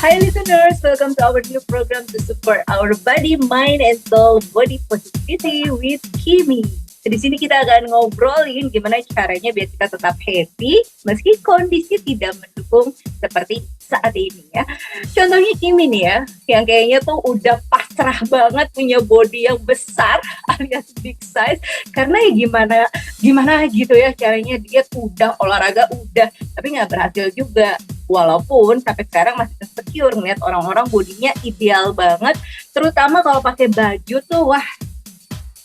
Hi listeners, welcome to our new program to support our body, mind, and soul body positivity with Kimi. Di sini kita akan ngobrolin gimana caranya biar kita tetap happy meski kondisi tidak mendukung seperti saat ini ya. Contohnya Kimi nih ya, yang kayaknya tuh udah pasrah banget punya body yang besar alias big size. Karena ya gimana gitu ya caranya dia tuh udah olahraga udah, tapi nggak berhasil juga. Walaupun sampai sekarang masih insecure ngeliat orang-orang bodinya ideal banget, terutama kalau pakai baju tuh wah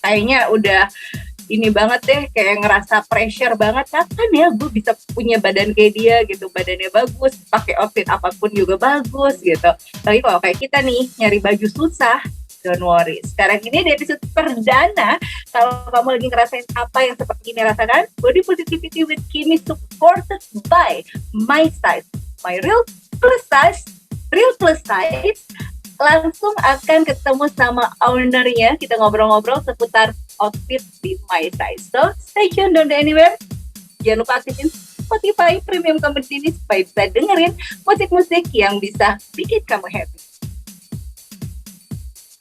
kayaknya udah ini banget deh, kayak ngerasa pressure banget, kapan ya gue bisa punya badan kayak dia gitu, badannya bagus, pakai outfit apapun juga bagus gitu. Tapi kalau kayak kita nih nyari baju susah, don't worry. Sekarang ini di episode perdana, kalau kamu lagi ngerasain apa yang seperti ini rasakan, Body Positivity with Kimi supported by My Size, My Real Plus Size, langsung akan ketemu sama ownernya. Kita ngobrol-ngobrol seputar outfit di My Size. So, stay tuned, don't go anywhere. Jangan lupa aktifin Spotify Premium Comedy ini supaya bisa dengerin musik-musik yang bisa bikin kamu happy.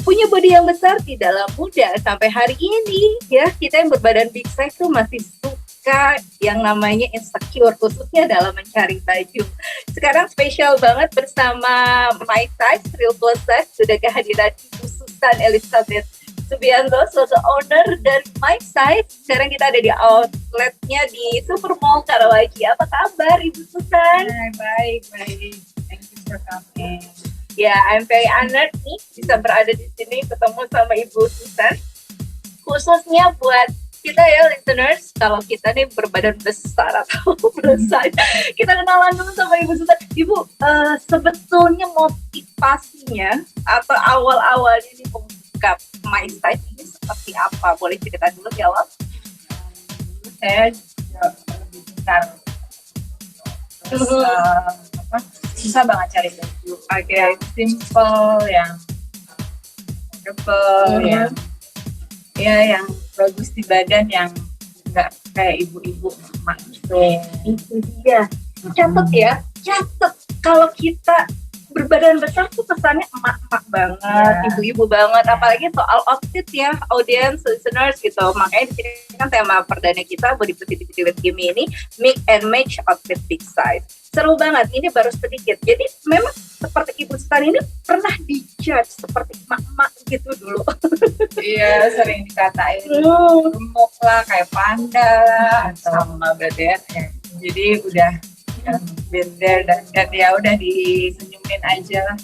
Punya body yang besar tidaklah mudah sampai hari ini ya. Kita yang berbadan big size tuh masih suka yang namanya insecure, khususnya dalam mencari baju. Sekarang spesial banget bersama My Size, Real Plus Size, sudah kehadiran Ibu Susan Elizabeth Subianto, sebagai owner dari My Size. Sekarang kita ada di outletnya di Supermall Karawaci. Apa kabar Ibu Susan? Baik. Thank you for coming. Ya, I'm very honored nih bisa berada di sini ketemu sama Ibu Susan. Khususnya buat kita ya listeners, kalau kita nih berbadan besar atau besar, kita kenalan dulu sama Ibu Susan. Ibu, sebetulnya motivasinya atau awal-awalnya nih membuka My Size ini seperti apa? Boleh cerita dulu di awal? Saya lebih besar. Terus susah banget cari baju. Yang simple, yang comfortable, yang bagus di badan, yang nggak kayak ibu-ibu emak gitu. Itu dia. Catat kalau kita berbadan besar tuh kesannya emak-emak banget, ibu-ibu banget, apalagi soal outfit ya, audience, listeners gitu. Makanya di sini kan tema perdana kita Body Positivity with Kimi ini mix and match outfit big size. Seru banget, ini baru sedikit. Jadi memang seperti Ibu Susan ini pernah dijudge seperti emak-emak gitu dulu. Iya, sering dikatain gemuk lah, kayak panda lah, sama berarti ya. Jadi udah bender dan ya udah disenyumin aja lah.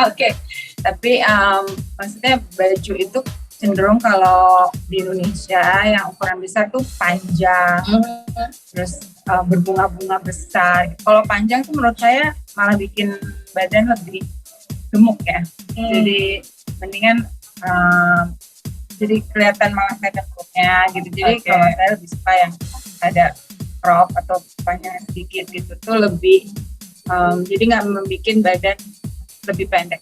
Oke. Tapi maksudnya baju itu cenderung kalau di Indonesia yang ukuran besar tuh panjang, terus berbunga-bunga besar. Kalau panjang tuh menurut saya malah bikin badan lebih gemuk ya. Jadi mendingan jadi kelihatan malah kelihatan perutnya gitu. Jadi kalau saya lebih suka yang ada crop atau panjang sedikit gitu tuh lebih jadi nggak membuat badan lebih pendek.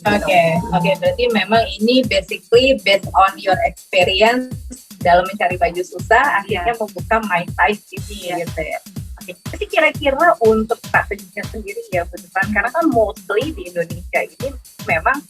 Oke, berarti memang ini basically based on your experience dalam mencari baju susah, akhirnya membuka My Size ini gitu ya. Oke, jadi kira-kira untuk strateginya sendiri ya Bu Susan, karena kan mostly di Indonesia ini memang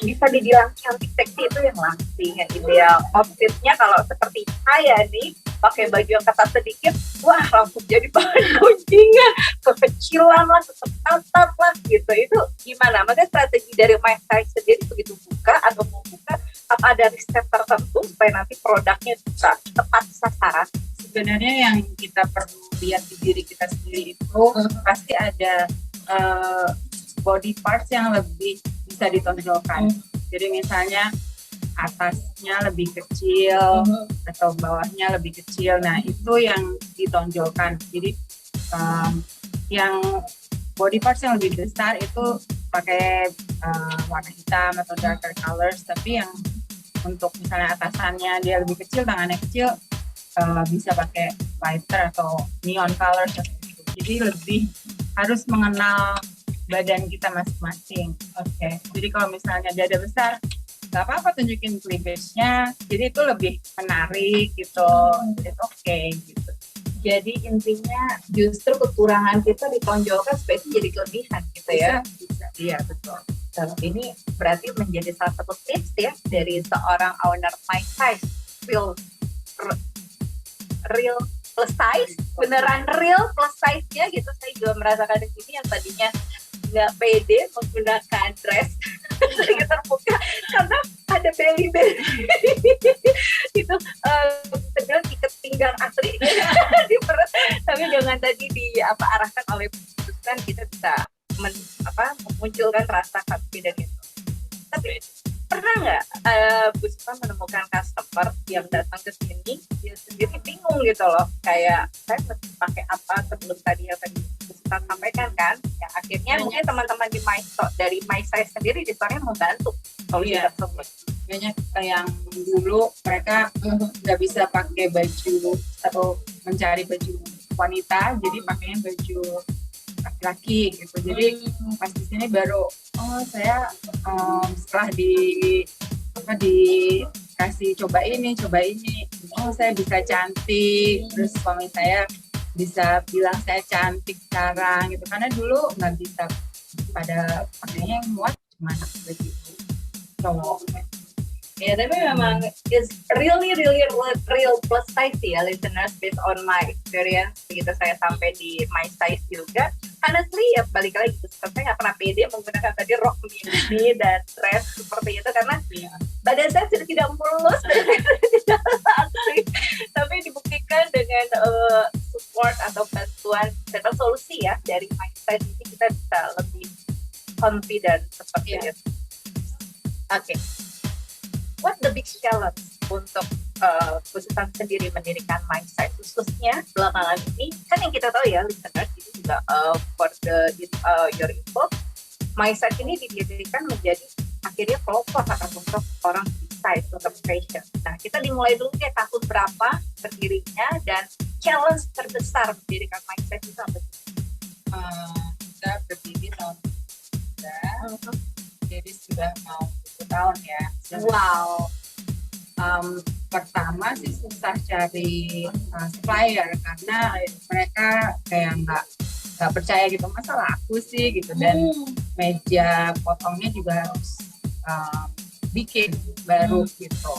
bisa dibilang cantik seksi itu yang langsing, yang ideal. Outfitnya kalau seperti saya nih, pakai baju yang ketat sedikit, wah langsung jadi bahan gunjingan, kekecilan lah, ketat lah gitu. Itu gimana? Maksudnya strategi dari My Size sendiri begitu buka atau mau buka, apa ada riset tertentu supaya nanti produknya bisa tepat sasaran? Sebenarnya yang kita perlu lihat di diri kita sendiri itu pasti ada body parts yang lebih bisa ditonjolkan. Jadi misalnya atasnya lebih kecil atau bawahnya lebih kecil. Nah itu yang ditonjolkan. Jadi yang body parts yang lebih besar itu pakai warna hitam atau darker colors. Tapi yang untuk misalnya atasannya dia lebih kecil, tangannya kecil, bisa pakai lighter atau neon colors. Jadi lebih harus mengenal badan kita masing-masing. Jadi kalau misalnya dada besar, nggak apa-apa tunjukin cleavage-nya, jadi itu lebih menarik gitu, it's okay gitu. Jadi intinya justru kekurangan kita ditonjolkan supaya itu jadi kelebihan gitu ya. Bisa. Iya betul. Ini berarti menjadi salah satu tips ya dari seorang owner My Size, real plus size, beneran real plus size-nya gitu. Saya juga merasakan di sini yang tadinya nggak pede menggunakan dress lagi terbuka karena ada belly itu bisa bilang ikat pinggang asli di perut, tapi dengan tadi arahkan oleh putusan kita bisa memunculkan rasa confident itu. Tapi pernah nggak Bu Susan menemukan customer yang datang ke sini dia sendiri bingung gitu loh, kayak saya mesti pakai apa sebelum tadi yang tadi Bu Susan sampaikan kan, ya akhirnya mungkin teman-teman di dari My Size sendiri di store membantu solusi tersebut. Banyak yang dulu mereka nggak bisa pakai baju atau mencari baju wanita, jadi pakainya baju laki-laki gitu. Jadi pas di sini baru saya setelah dikasih coba ini saya bisa cantik, terus suami saya bisa bilang saya cantik sekarang gitu, karena dulu nggak bisa, pada pakainya yang muat cuma baju cowok. Ya, tapi memang is really real plus size ya, listeners, based on my experience. Begitu saya sampai di My Size juga, honestly ya balik lagi, saya nggak pernah pede menggunakan tadi rok mini dan dress seperti itu karena badan saya sudah tidak mulus dan tidak asli. Tapi dibuktikan dengan support atau bantuan dan solusi ya dari My Size ini, kita bisa lebih confident seperti itu. Oke. What the big challenge untuk Bu Susan sendiri mendirikan My Size, khususnya belakangan ini? Kan yang kita tahu ya, listeners, ini juga for your info, My Size ini didirikan menjadi akhirnya pelopor untuk orang big size, untuk fashion. Nah, kita dimulai dulu kayak tahun berapa berdirinya dan challenge terbesar mendirikan My Size itu apa sih? Kita berdiri tahun 2003, jadi sudah mau 10 tahun ya. Wow. Pertama sih susah cari supplier karena mereka kayak nggak percaya gitu, masa laku sih gitu, dan meja potongnya juga harus bikin baru gitu.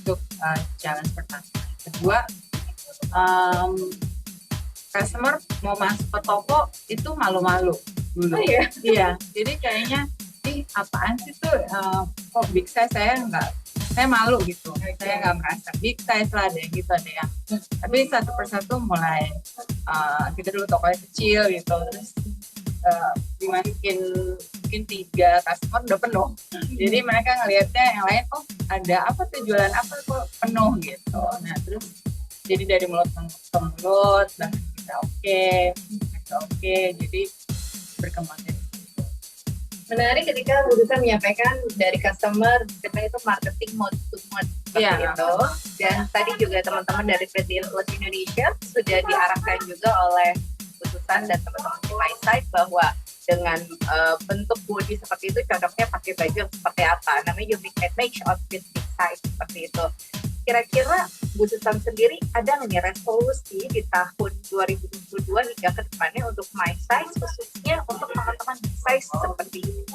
Untuk challenge pertama. Kedua, customer mau masuk ke toko itu malu-malu dulu. Iya, jadi kayaknya apaan sih tuh, kok big size saya malu gitu, saya nggak merasa big size lah, ada yang gitu, ada yang tapi satu persatu mulai kita dulu tokonya kecil gitu, terus dimasukin mungkin 3 customer udah penuh, jadi mereka ngelihatnya yang lain, ada apa tuh, jualan apa kok penuh gitu. Nah terus jadi dari mulut ke mulut, dan kita oke, jadi berkembang. Menarik ketika Bu Susan menyampaikan dari customer, kita itu marketing mode to mode seperti itu. Dan tadi juga teman-teman dari PT Influence Indonesia sudah diarahkan juga oleh Bu Susan dan teman-teman di My Size bahwa dengan bentuk body seperti itu cocoknya pakai baju seperti apa. Namanya unique and match outfit big size seperti itu. Kira-kira Bu Susan sendiri ada nggak nih resolusi di tahun 2022 hingga ke depannya untuk My Size, khususnya untuk teman-teman size seperti ini?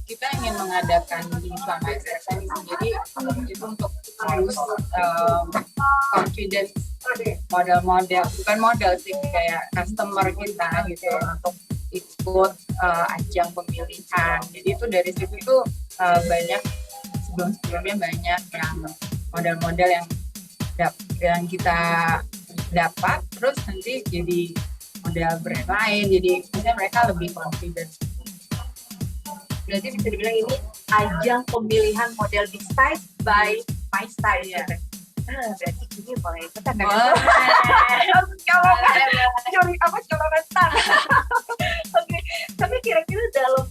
Kita ingin mengadakan di My Size jadi itu untuk harus confidence model-model, bukan model sih, kayak customer kita gitu untuk ikut ajang pemilihan. Jadi itu dari situ tuh banyak, sebelumnya banyak yang model-model yang kita dapat, terus nanti jadi model brand lain, jadi misalnya mereka lebih confident. Berarti bisa dibilang ini ajang pemilihan model big size by My Size ya. Berarti ini boleh ikutan kan? Colongan start. Oke, tapi kira-kira dalam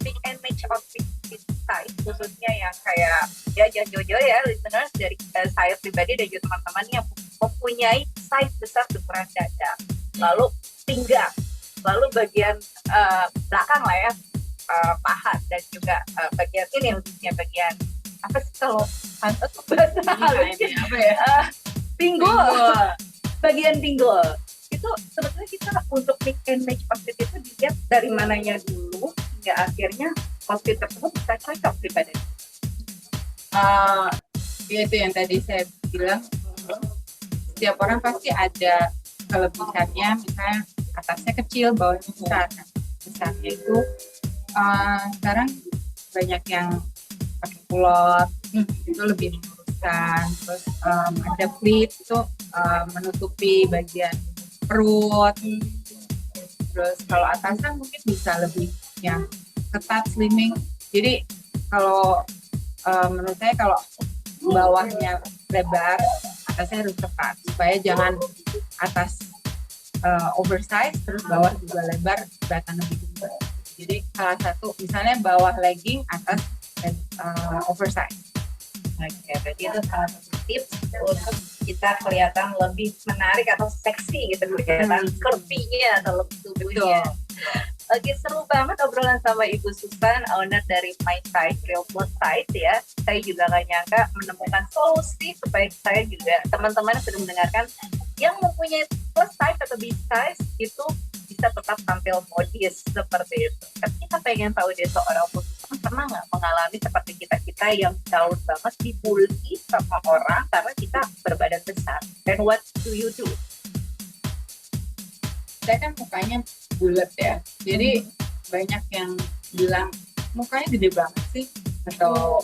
big and match outfit size, khususnya yang kayak ya jangan jauh-jauh ya listeners, dari saya pribadi dan juga teman-teman yang mempunyai size besar di ukuran dada, lalu pinggang, lalu bagian belakang lah ya, paha, dan juga bagian ini khususnya bagian apa sih kalau pantat bahasa halusnya, pinggul. bagian pinggul itu sebetulnya kita untuk mix and match outfit itu dilihat dari mananya dulu hingga akhirnya outfit tersebut bisa cocok di badan. Itu yang tadi saya bilang, setiap orang pasti ada kelebihannya, misalnya atasnya kecil, bawahnya besar. Nah, besarnya itu sekarang banyak yang pakai kulot, itu lebih meluruskan. Terus ada pleat itu menutupi bagian perut. Terus kalau atasan mungkin bisa lebih yang ketat, slimming. Jadi kalau menurut saya kalau bawahnya lebar, atasnya harus ketat supaya jangan atas oversize terus bawah juga lebar, kelihatan lebih gendut. Jadi salah satu misalnya bawah legging, atas oversize. Oke, berarti itu salah satu tips untuk kita kelihatan lebih menarik atau seksi gitu, kelihatan curvy-nya atau lebih tubuhnya. Oke, seru banget obrolan sama Ibu Susan, owner dari My Size Real Plus Size ya. Saya juga gak nyangka menemukan solusi supaya saya juga teman-teman sudah mendengarkan yang mempunyai plus size atau big size itu bisa tetap tampil modis seperti itu. Tapi kita pengen tahu deh seorang Ibu Susan pernah nggak mengalami seperti kita yang jauh banget dibully sama orang karena kita berbadan besar. And what do you do? Saya kan mukanya bulat ya, jadi banyak yang bilang mukanya gede banget sih, atau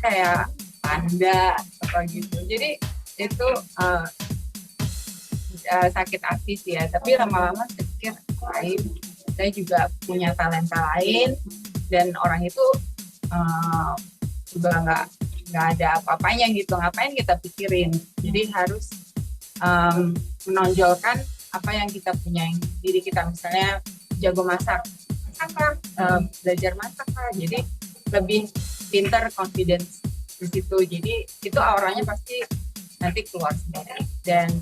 kayak panda apa gitu. Jadi itu sakit hati sih ya, tapi lama-lama saya pikir saya juga punya talenta lain dan orang itu juga nggak ada apa-apanya gitu, ngapain kita pikirin. Jadi harus menonjolkan apa yang kita punya diri kita, misalnya jago masak belajar masak lah, jadi lebih pintar, confidence di situ. Jadi itu auranya pasti nanti keluar sendiri. Dan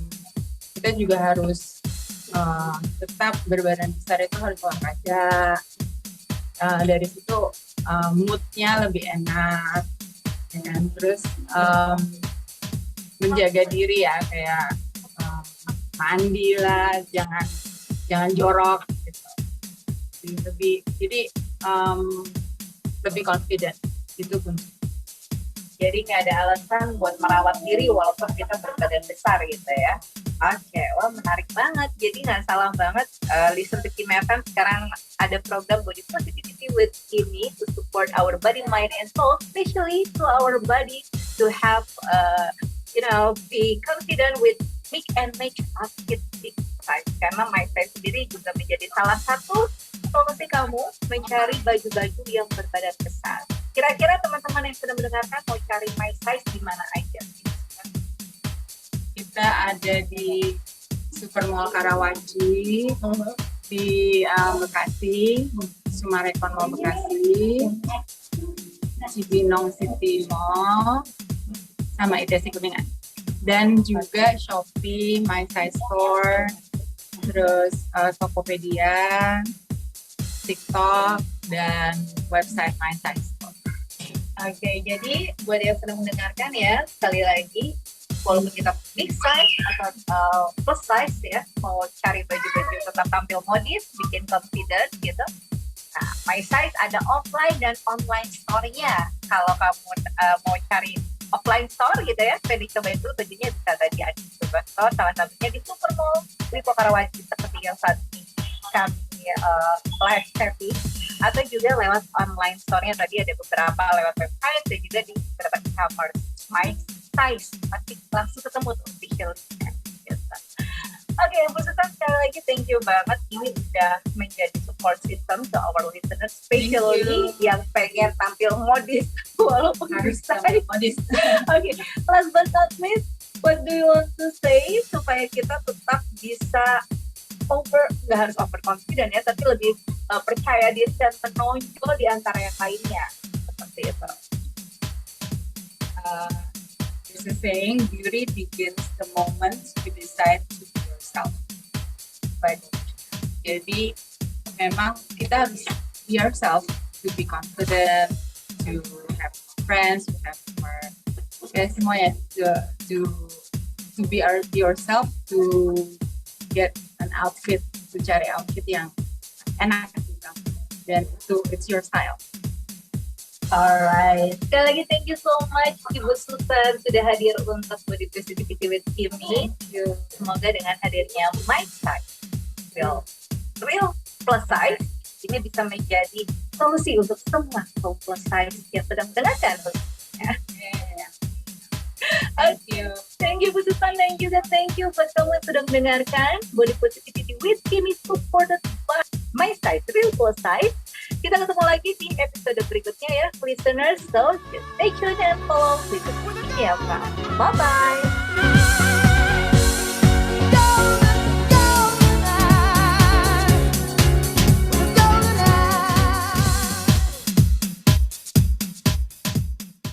kita juga harus tetap berbadan besar, itu harus olahraga. Dari situ moodnya lebih enak, dan terus menjaga diri ya, kayak mandi lah, jangan jorok gitu. Jadi lebih confident itu pun. Jadi nggak ada alasan buat merawat diri walaupun kita berbadan besar gitu ya. Oke, wah menarik banget. Jadi nggak salah banget listen to Kim FM sekarang ada program Body Positivity with Kimi to support our body, mind, and soul, especially to our body to have be confident with mix and match outfit big size. Karena My Size sendiri juga menjadi salah satu solusi kamu mencari baju-baju yang berbadan besar. Kira-kira teman-teman yang sudah mendengarkan mau cari My Size di mana aja? Kita ada di Supermall Karawaci, di Bekasi, Sumarekon Mall Bekasi, Cibinong City Mall, sama ITC Kuningan. Dan juga Shopee, My Size Store, terus Tokopedia, TikTok, dan website My Size Store. Oke, jadi buat yang sedang mendengarkan ya, sekali lagi, walaupun kita big size atau plus size ya, mau cari baju-baju tetap tampil modis, bikin confident gitu. Nah, My Size ada offline dan online store-nya. Kalau kamu mau cari offline store gitu ya, pengen coba itu bajunya bisa tadi ada di sebuah store, salah satunya di Supermall Lipo Karawaci seperti yang saat ini kami live chatting, atau juga lewat online store-nya tadi ada beberapa lewat website dan juga di beberapa e-commerce. My Size pasti langsung ketemu tuh official-nya gitu. Oke, Bu Susan sekali lagi thank you banget, ini udah menjadi support system to our listeners, especially yang pengen tampil modis walaupun Harus bisa modis. Oke, last but not least, what do you want to say supaya kita tetap bisa nggak harus overconfident ya, tapi lebih percaya diri dan menonjol di antara yang lainnya, seperti itu. There's a saying, beauty begins the moment you decide to be yourself. Jadi memang kita harus be ourselves to be confident, to have friends, to have more, ya semuanya, to to be yourself, to get an outfit, to cari outfit yang enak gitu. Dan it's your style. Alright, sekali lagi thank you so much Ibu Susan sudah hadir untuk Body Positivity with Kimi. Semoga dengan hadirnya My Size real plus size ini bisa menjadi solusi untuk semua kaum plus size yang sedang mendengarkan. Thank you Bu Susan, dan juga thank you buat kamu yang sudah mendengarkan Body Positivity with Kimi, supported by My Size Real Plus Size. Kita ketemu lagi di episode berikutnya ya listeners, so just stay tuned and follow with the ya. Bye bye.